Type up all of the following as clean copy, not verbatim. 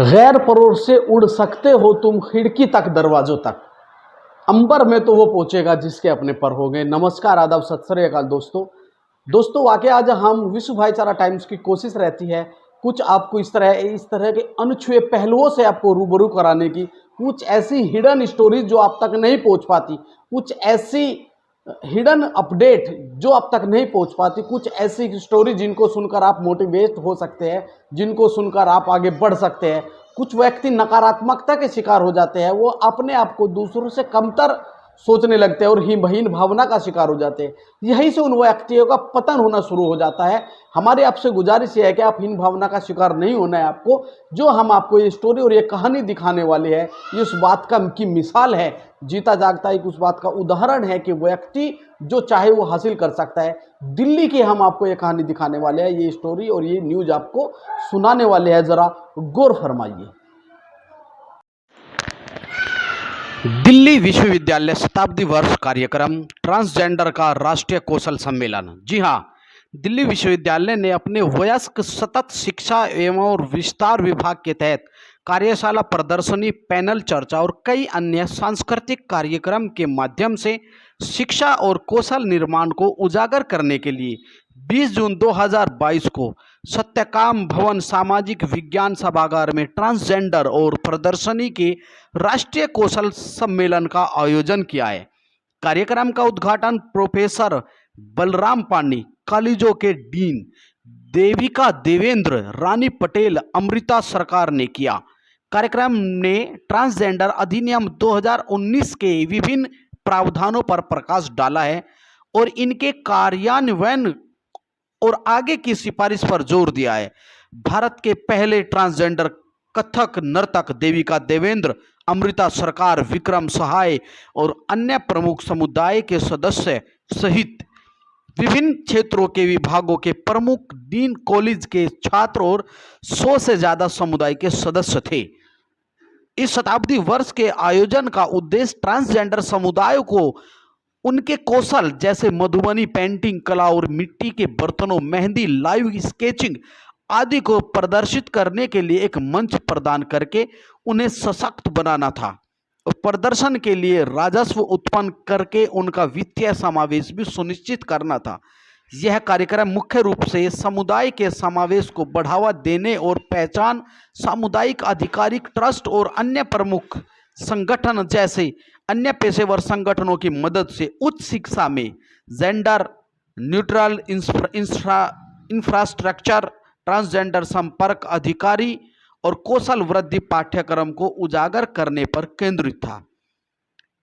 गैर परोर से उड़ सकते हो तुम खिड़की तक दरवाजों तक, अंबर में तो वो पहुंचेगा जिसके अपने पर हो गए। नमस्कार, आदाब, सत श्री अकाल दोस्तों वाकई आज हम विश्व भाईचारा टाइम्स की कोशिश रहती है कुछ आपको इस तरह के अनछुए पहलुओं से आपको रूबरू कराने की, कुछ ऐसी हिडन स्टोरीज जो आप तक नहीं पहुंच पाती, कुछ ऐसी हिडन अपडेट जो आप तक नहीं पहुंच पाती, कुछ ऐसी स्टोरी जिनको सुनकर आप मोटिवेट हो सकते हैं, जिनको सुनकर आप आगे बढ़ सकते हैं। कुछ व्यक्ति नकारात्मकता के शिकार हो जाते हैं, वो अपने आप को दूसरों से कमतर सोचने लगते हैं और हीन भावना का शिकार हो जाते हैं। यहीं से उन व्यक्तियों का पतन होना शुरू हो जाता है। हमारी आपसे गुजारिश है कि आप हीन भावना का शिकार नहीं होना है आपको। जो हम आपको ये स्टोरी और ये कहानी दिखाने वाले हैं, ये उस बात की मिसाल है, जीता जागता एक उस बात का उदाहरण है कि व्यक्ति जो चाहे वो हासिल कर सकता है। दिल्ली की हम आपको ये कहानी दिखाने वाले हैं, ये स्टोरी और ये न्यूज आपको सुनाने वाले हैं, जरा गौर फरमाइए। दिल्ली विश्वविद्यालय शताब्दी वर्ष कार्यक्रम ट्रांसजेंडर का राष्ट्रीय कौशल सम्मेलन। जी हाँ, दिल्ली विश्वविद्यालय ने अपने वयस्क सतत शिक्षा एवं विस्तार विभाग के तहत कार्यशाला, प्रदर्शनी, पैनल चर्चा और कई अन्य सांस्कृतिक कार्यक्रम के माध्यम से शिक्षा और कौशल निर्माण को उजागर करने के लिए 20 जून 2022 को सत्यकाम भवन सामाजिक विज्ञान सभागार में ट्रांसजेंडर और प्रदर्शनी के राष्ट्रीय कौशल सम्मेलन का आयोजन किया है। कार्यक्रम का उद्घाटन प्रोफेसर बलराम पांडे, कॉलेजों के डीन देविका देवेंद्र, रानी पटेल, अमृता सरकार ने किया। कार्यक्रम ने ट्रांसजेंडर अधिनियम 2019 के विभिन्न प्रावधानों पर प्रकाश डाला है और इनके कार्यान्वयन और आगे की सिफारिश पर जोर दिया है। भारत के पहले ट्रांसजेंडर कथक नर्तक देविका देवेंद्र, अमृता सरकार, विक्रम सहाय और अन्य प्रमुख समुदाय के सदस्य सहित विभिन्न क्षेत्रों के विभागों के प्रमुख, डीन, कॉलेज के छात्र और 100 से ज्यादा समुदाय के सदस्य थे। इस शताब्दी वर्ष के आयोजन का उद्देश्य ट्रांसजेंडर समुदाय को उनके कौशल जैसे मधुबनी पेंटिंग कला और मिट्टी के बर्तनों, मेहंदी, लाइव स्केचिंग आदि को प्रदर्शित करने के लिए एक मंच प्रदान करके उन्हें सशक्त बनाना था और प्रदर्शन के लिए राजस्व उत्पन्न करके उनका वित्तीय समावेश भी सुनिश्चित करना था। यह कार्यक्रम मुख्य रूप से समुदाय के समावेश को बढ़ावा देने और पहचान, सामुदायिक आधिकारिक ट्रस्ट और अन्य प्रमुख संगठन जैसे अन्य पेशेवर संगठनों की मदद से उच्च शिक्षा में जेंडर न्यूट्रल इंफ्रास्ट्रक्चर, ट्रांसजेंडर संपर्क अधिकारी और कौशल वृद्धि पाठ्यक्रम को उजागर करने पर केंद्रित था।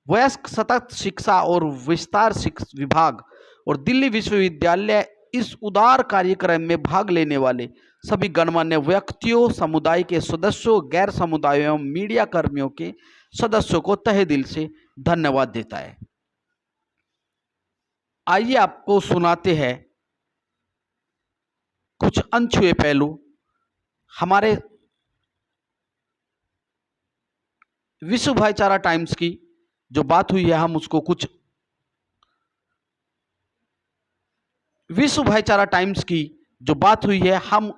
वयस्क सतत शिक्षा और विस्तार विभाग और दिल्ली विश्वविद्यालय इस उदार कार्यक्रम में भाग लेने वाले सभी गणमान्य व्यक्तियों, समुदाय के सदस्यों, गैर समुदायों एवं मीडिया कर्मियों के सदस्यों को तहे दिल से धन्यवाद देता है। आइए आपको सुनाते हैं कुछ अनछुए पहलू। हमारे विश्व भाईचारा टाइम्स की जो बात हुई है, हम उसको कुछ विश्व भाईचारा टाइम्स की जो बात हुई है, हम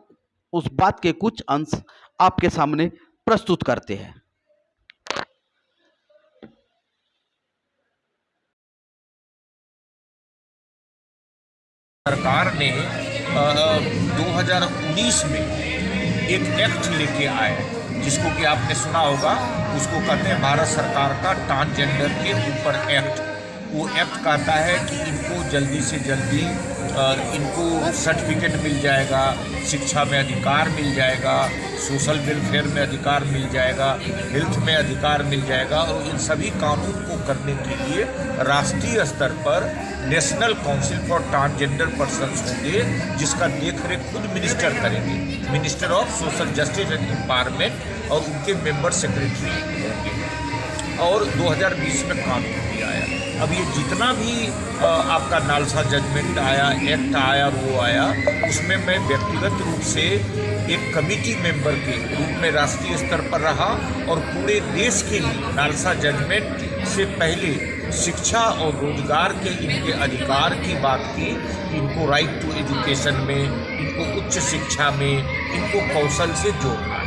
उस बात के कुछ अंश आपके सामने प्रस्तुत करते हैं। सरकार ने 2019 में एक एक्ट लेके आए जिसको कि आपने सुना होगा, उसको कहते हैं भारत सरकार का ट्रांसजेंडर के ऊपर एक्ट। वो एक्ट कहता है कि इनको जल्दी से जल्दी इनको सर्टिफिकेट मिल जाएगा, शिक्षा में अधिकार मिल जाएगा, सोशल वेलफेयर में अधिकार मिल जाएगा, हेल्थ में अधिकार मिल जाएगा और इन सभी कानून को करने के लिए राष्ट्रीय स्तर पर national council for transgender persons होंगे, जिसका देखरेख खुद मिनिस्टर करेंगे, minister of social justice and empowerment, और उनके मेंबर सेक्रेटरी होंगे। और 2020 में कानून भी आया। अब ये जितना भी आपका नालसा जजमेंट आया, एक्ट आया, वो आया, उसमें मैं व्यक्तिगत रूप से एक कमेटी मेंबर के रूप में राष्ट्रीय स्तर पर रहा और पूरे देश के लिए नालसा जजमेंट से पहले शिक्षा और रोजगार के इनके अधिकार की बात की। इनको राइट टू एजुकेशन में, इनको उच्च शिक्षा में, इनको कौशल से जोड़ना।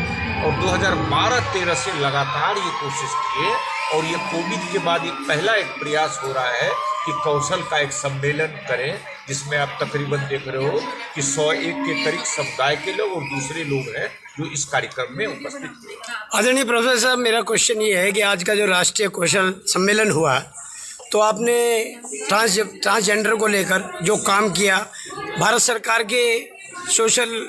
और 2012-13 से लगातार ये कोशिश किए और ये कोविड के बाद एक पहला प्रयास हो रहा है कि कौशल का एक सम्मेलन करें, जिसमें आप तकरीबन देख रहे हो कि 101 के करीब समुदाय के लोग और दूसरे लोग हैं जो इस कार्यक्रम में उपस्थित हुए। आदरणीय प्रोफेसर साहब, मेरा क्वेश्चन ये है कि आज का जो राष्ट्रीय कौशल सम्मेलन हुआ, तो आपने ट्रांसजेंडर को लेकर जो काम किया भारत सरकार के सोशल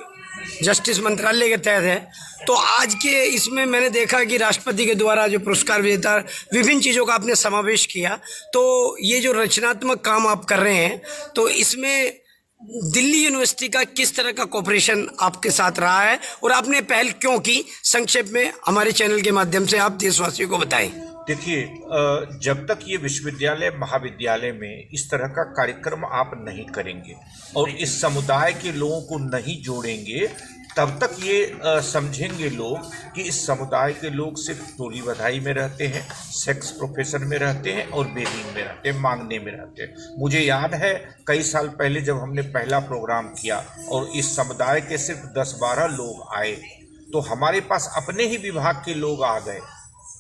जस्टिस मंत्रालय के तहत है, तो आज के इसमें मैंने देखा कि राष्ट्रपति के द्वारा जो पुरस्कार विजेता विभिन्न चीज़ों का आपने समावेश किया, तो ये जो रचनात्मक काम आप कर रहे हैं, तो इसमें दिल्ली यूनिवर्सिटी का किस तरह का कोऑपरेशन आपके साथ रहा है और आपने पहल क्यों की, संक्षेप में हमारे चैनल के माध्यम से आप देशवासियों को बताएं। देखिए, जब तक ये विश्वविद्यालय महाविद्यालय में इस तरह का कार्यक्रम आप नहीं करेंगे और इस समुदाय के लोगों को नहीं जोड़ेंगे, तब तक ये समझेंगे लोग कि इस समुदाय के लोग सिर्फ टोली बधाई में रहते हैं, सेक्स प्रोफेशन में रहते हैं और बेगिंग में रहते हैं, मांगने में रहते हैं। मुझे याद है कई साल पहले जब हमने पहला प्रोग्राम किया और इस समुदाय के सिर्फ 10-12 लोग आए, तो हमारे पास अपने ही विभाग के लोग आ गए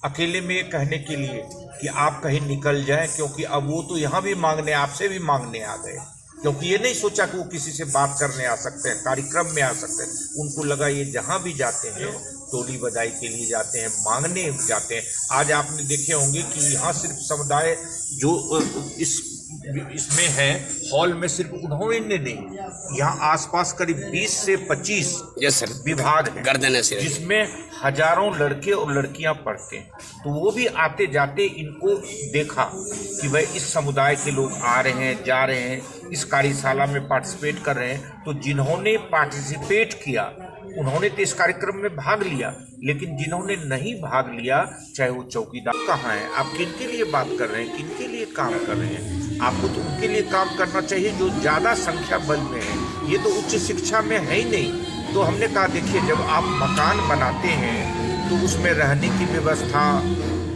अकेले में ये कहने के लिए कि आप कहीं निकल जाएं, क्योंकि अब वो तो यहाँ भी मांगने, आपसे भी मांगने आ गए, क्योंकि ये नहीं सोचा कि वो किसी से बात करने आ सकते हैं, कार्यक्रम में आ सकते हैं। उनको लगा ये जहाँ भी जाते हैं टोली बधाई के लिए जाते हैं, मांगने जाते हैं। आज आपने देखे होंगे कि यहाँ सिर्फ समुदाय जो इसमें है, हॉल में सिर्फ उन्होंने नहीं, यहाँ आसपास करीब 20 से 25 विभाग हैं, जिसमें हजारों लड़के और लड़कियां पढ़ते हैं। तो वो भी आते जाते इनको देखा कि भाई इस समुदाय के लोग आ रहे हैं, जा रहे हैं, इस कार्यशाला में पार्टिसिपेट कर रहे हैं। तो जिन्होंने पार्टिसिपेट किया उन्होंने तो इस कार्यक्रम में भाग लिया, लेकिन जिन्होंने नहीं भाग लिया, चाहे वो चौकीदार कहाँ हैं, आप किनके लिए बात कर रहे हैं, किनके लिए काम कर रहे हैं? आपको तो उनके लिए काम करना चाहिए जो ज़्यादा संख्या बल में है। ये तो उच्च शिक्षा में है ही नहीं। तो हमने कहा देखिए, जब आप मकान बनाते हैं तो उसमें रहने की व्यवस्था,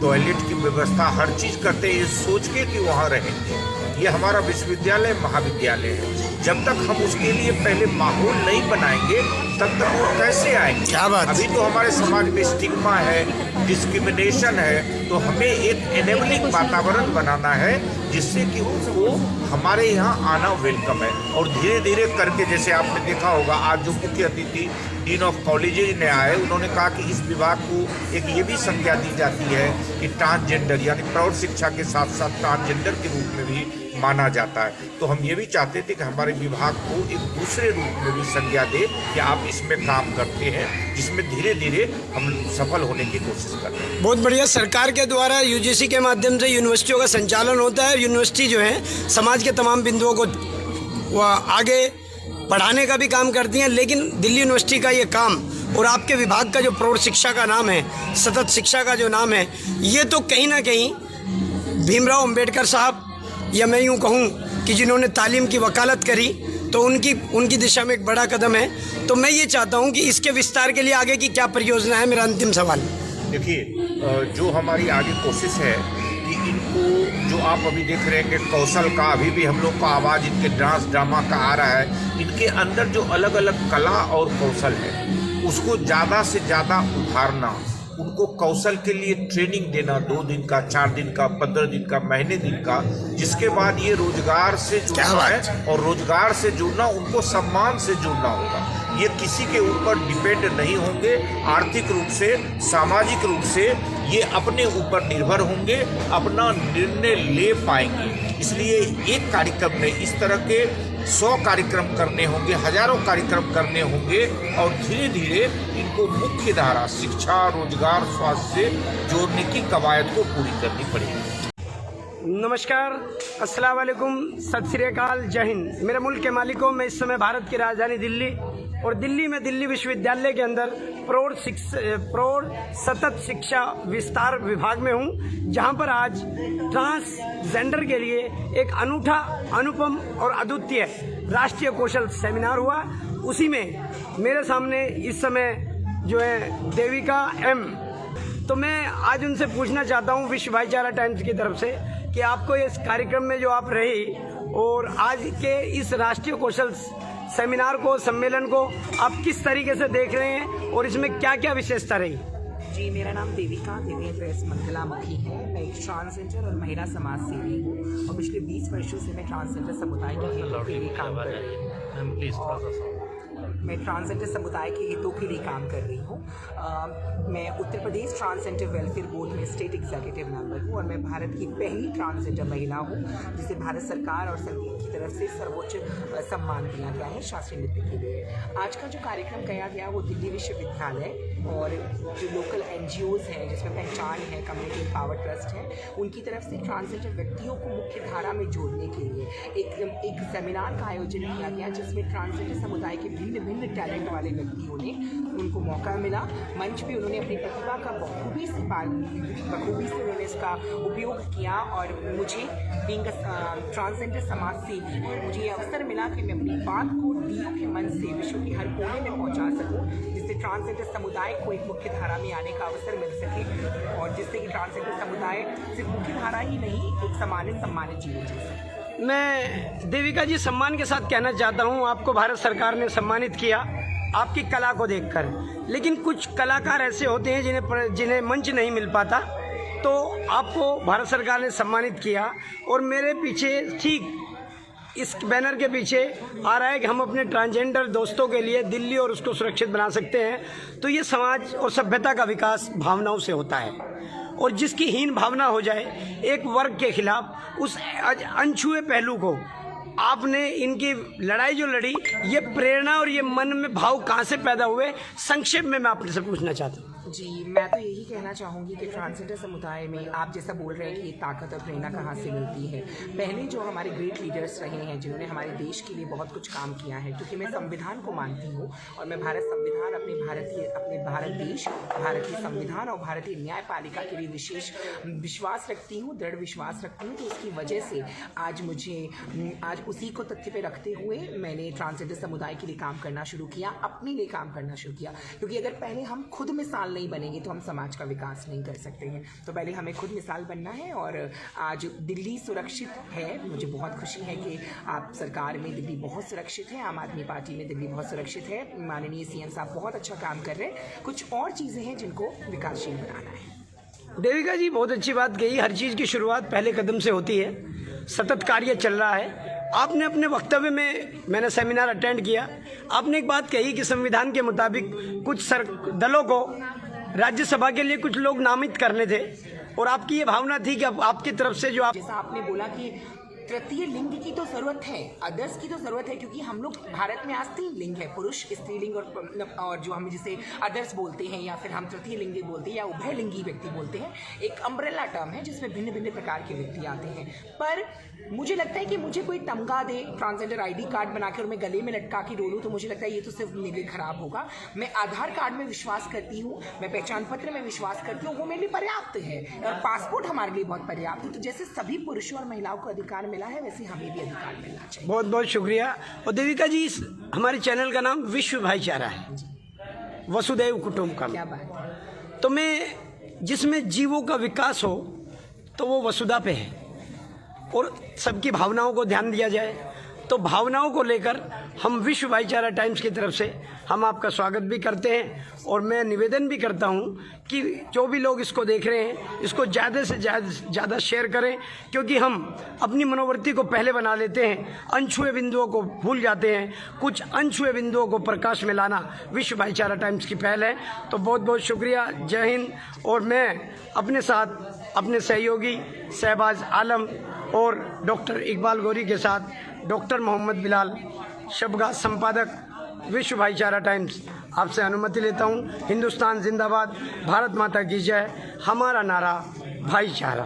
टॉयलेट की व्यवस्था, हर चीज़ करते हैं ये सोच के कि वहाँ रहेंगे। ये हमारा विश्वविद्यालय महाविद्यालय है, जब तक हम उसके लिए पहले माहौल नहीं बनाएंगे तब तक वो कैसे आएंगे? क्या बात? अभी तो हमारे समाज में स्टिग्मा है, डिस्क्रिमिनेशन है, तो हमें एक एनेबलिंग वातावरण बनाना है जिससे कि उनको हमारे यहाँ आना वेलकम है। और धीरे धीरे करके, जैसे आपने देखा होगा, आज जो मुख्य अतिथि डीन ऑफ कॉलेजेज ने आए, उन्होंने कहा कि इस विभाग को एक ये भी संज्ञा दी जाती है कि ट्रांसजेंडर यानी प्रौढ़ शिक्षा के साथ साथ ट्रांसजेंडर के रूप में भी माना जाता है। तो हम ये भी चाहते थे कि हमारे विभाग को एक दूसरे रूप में भी संज्ञा दे कि आप इसमें काम करते हैं, जिसमें धीरे धीरे हम सफल होने की कोशिश कर रहे हैं। बहुत बढ़िया। सरकार के द्वारा यूजीसी के माध्यम से यूनिवर्सिटियों का संचालन होता है। यूनिवर्सिटी जो है समाज के तमाम बिंदुओं को आगे बढ़ाने का भी काम करती हैं, लेकिन दिल्ली यूनिवर्सिटी का ये काम और आपके विभाग का जो प्रौढ़ शिक्षा का नाम है, सतत शिक्षा का जो नाम है, ये तो कहीं ना कहीं भीमराव अंबेडकर साहब, या मैं यूँ कहूँ कि जिन्होंने तालीम की वकालत करी, तो उनकी दिशा में एक बड़ा कदम है। तो मैं ये चाहता हूँ कि इसके विस्तार के लिए आगे की क्या परियोजना है, मेरा अंतिम सवाल। देखिए, जो हमारी आगे कोशिश है कि इनको, जो आप अभी देख रहे हैं कि कौशल का अभी भी हम लोग का आवाज़ इनके डांस ड्रामा का आ रहा है, इनके अंदर जो अलग अलग कला और कौशल है उसको ज़्यादा से ज़्यादा उभारना, उनको कौशल के लिए ट्रेनिंग देना, 2 दिन का, 4 दिन का, 15 दिन का, महीने दिन का, जिसके बाद ये रोजगार से जुड़ना है। और रोजगार से जुड़ना, उनको सम्मान से जुड़ना होगा। ये किसी के ऊपर डिपेंड नहीं होंगे, आर्थिक रूप से, सामाजिक रूप से ये अपने ऊपर निर्भर होंगे, अपना निर्णय ले पाएंगे। इसलिए एक कार्यक्रम में इस तरह के 100 कार्यक्रम करने होंगे, हजारों कार्यक्रम करने होंगे और धीरे धीरे इनको मुख्य धारा शिक्षा, रोजगार, स्वास्थ्य से जोड़ने की कवायद को पूरी करनी पड़ेगी। नमस्कार, अस्सलाम वालेकुम, सत श्री अकाल, जय हिंद। मेरे मुल्क के मालिकों, मैं इस समय भारत की राजधानी दिल्ली और दिल्ली में दिल्ली विश्वविद्यालय के अंदर प्रौढ़ सतत शिक्षा विस्तार विभाग में हूं, जहां पर आज ट्रांसजेंडर के लिए एक अनूठा, अनुपम और अद्वितीय राष्ट्रीय कौशल सेमिनार हुआ। उसी में मेरे सामने इस समय जो है देविका एम, तो मैं आज उनसे पूछना चाहता हूं विश्व भाईचारा टाइम्स की तरफ से कि आपको इस कार्यक्रम में जो आप रही और आज के इस राष्ट्रीय कौशल सेमिनार को, सम्मेलन को आप किस तरीके से देख रहे हैं और इसमें क्या क्या विशेषता रही? जी, मेरा नाम देवेंद्र एस मंगलामुखी है। मैं एक ट्रांसजेंडर और महिला समाज सेवी हूँ और पिछले 20 वर्षों से मैं ट्रांसजेंडर समुदाय के हितों के लिए काम कर रही हूँ। मैं ट्रांसजेंडर समुदाय के हितों के लिए काम कर रही हूँ। मैं Uttar Pradesh transgender welfare board में स्टेट एग्जीक्यूटिव मेंबर हूँ और मैं भारत की पहली ट्रांसजेंडर महिला हूँ जिसे भारत सरकार और संगीत की तरफ से सर्वोच्च सम्मान दिया गया है शास्त्रीय नृत्य के लिए। आज का जो कार्यक्रम किया गया वो दिल्ली विश्वविद्यालय और जो लोकल NGOs हैं जिसमें पहचान है, कम्युनिटी पावर ट्रस्ट है, उनकी तरफ से ट्रांसजेंडर व्यक्तियों को मुख्य धारा में जोड़ने के लिए एक सेमिनार का आयोजन किया गया जिसमें ट्रांसजेंडर समुदाय के भिन्न टैलेंट वाले व्यक्तियों ने उनको मौका मिला। मंच पे उन्होंने अपनी प्रतिभा का बखूबी से उन्होंने इसका उपयोग किया और मुझे बीइंग ट्रांसजेंडर समाज सेवी मुझे ये अवसर मिला कि मैं अपनी बात को DO के मंच से विश्व के हर कोने में पहुंचा सकूं, जिससे ट्रांसजेंडर समुदाय को एक मुख्य धारा में आने का अवसर मिल सके और जिससे कि ट्रांसजेंडर समुदाय सिर्फ मुख्य धारा ही नहीं, एक सम्मानित जीवन जी सके। मैं देविका जी सम्मान के साथ कहना चाहता हूँ, आपको भारत सरकार ने सम्मानित किया आपकी कला को देखकर, लेकिन कुछ कलाकार ऐसे होते हैं जिन्हें मंच नहीं मिल पाता, तो आपको भारत सरकार ने सम्मानित किया और मेरे पीछे ठीक इस बैनर के पीछे आ रहा है कि हम अपने ट्रांसजेंडर दोस्तों के लिए दिल्ली और उसको सुरक्षित बना सकते हैं। तो ये समाज और सभ्यता का विकास भावनाओं से होता है और जिसकी हीन भावना हो जाए एक वर्ग के खिलाफ, उस अनछुए पहलू को आपने इनकी लड़ाई जो लड़ी, ये प्रेरणा और ये मन में भाव कहाँ से पैदा हुए, संक्षेप में मैं आपसे पूछना चाहता हूँ। जी, मैं तो यही कहना चाहूँगी कि ट्रांसजेंडर समुदाय में आप जैसा बोल रहे हैं कि ये ताकत और प्रेरणा कहाँ से मिलती है। पहले जो हमारे ग्रेट लीडर्स रहे हैं जिन्होंने हमारे देश के लिए बहुत कुछ काम किया है, क्योंकि मैं संविधान को मानती हूँ और मैं अपने भारत देश, भारतीय संविधान और भारतीय न्यायपालिका के लिए विशेष विश्वास रखती हूँ, दृढ़ विश्वास रखती हूँ। तो उसकी वजह से आज उसी को तथ्य पे रखते हुए मैंने ट्रांसजेंडर समुदाय के लिए काम करना शुरू किया, अपने लिए काम करना शुरू किया, क्योंकि अगर पहले हम खुद मिसाल नहीं बनेंगे तो हम समाज का विकास नहीं कर सकते हैं। तो पहले हमें खुद मिसाल बनना है और आज दिल्ली सुरक्षित है। मुझे बहुत खुशी है कि आप सरकार में दिल्ली बहुत सुरक्षित है, आम आदमी पार्टी में दिल्ली बहुत सुरक्षित है, माननीय CM साहब बहुत अच्छा काम कर रहे हैं। कुछ और चीज़ें हैं जिनको विकासशील बनाना है। देविका जी बहुत अच्छी बात कही, हर चीज़ की शुरुआत पहले कदम से होती है, सतत कार्य चल रहा है। आपने अपने वक्तव्य में, मैंने सेमिनार अटेंड किया, आपने एक बात कही कि संविधान के मुताबिक कुछ दलों को राज्यसभा के लिए कुछ लोग नामित करने थे और आपकी ये भावना थी कि अब आपकी तरफ से जो जैसा आपने बोला कि तृतीय लिंग की तो जरूरत है, अदर्स की तो जरूरत है, क्योंकि हम लोग भारत में आज 3 लिंग है, पुरुष, स्त्रीलिंग और जो हम जिसे अदर्स बोलते हैं या फिर हम तृतीय लिंगी बोलते हैं या उभय लिंगी व्यक्ति बोलते हैं। एक अम्ब्रेला टर्म है जिसमें भिन्न प्रकार के व्यक्ति आते हैं। पर मुझे लगता है कि मुझे कोई तमगा दे, ट्रांसजेंडर ID कार्ड बना के और मैं गले में लटका के डोलूँ, तो मुझे लगता है ये तो सिर्फ मेरे लिए खराब होगा। मैं आधार कार्ड में विश्वास करती हूँ, मैं पहचान पत्र में विश्वास करती हूँ, वो मेरे लिए पर्याप्त है और पासपोर्ट हमारे लिए बहुत पर्याप्त है। तो जैसे सभी पुरुषों और महिलाओं को अधिकार मिला है, वैसे हमें भी अधिकार मिलना चाहिए। बहुत बहुत शुक्रिया। और देविका जी, हमारे चैनल का नाम विश्व भाईचारा है, वसुदैव कुटुंबकम। क्या बात है। तो मैं जिसमें जीवों का विकास हो तो वो वसुधा पे है और सबकी भावनाओं को ध्यान दिया जाए। तो भावनाओं को लेकर हम विश्व भाईचारा टाइम्स की तरफ से हम आपका स्वागत भी करते हैं और मैं निवेदन भी करता हूं कि जो भी लोग इसको देख रहे हैं इसको ज़्यादा से ज़्यादा शेयर करें, क्योंकि हम अपनी मनोवृत्ति को पहले बना लेते हैं, अनछुए बिंदुओं को भूल जाते हैं। कुछ अनछुए बिंदुओं को प्रकाश में लाना विश्व भाईचारा टाइम्स की पहल है। तो बहुत बहुत शुक्रिया, जय हिंद। और मैं अपने साथ अपने सहयोगी शहबाज आलम और डॉक्टर इकबाल गौरी के साथ डॉक्टर मोहम्मद बिलाल शबगा, संपादक विश्व भाईचारा टाइम्स, आपसे अनुमति लेता हूँ। हिंदुस्तान जिंदाबाद, भारत माता की जय। हमारा नारा भाईचारा।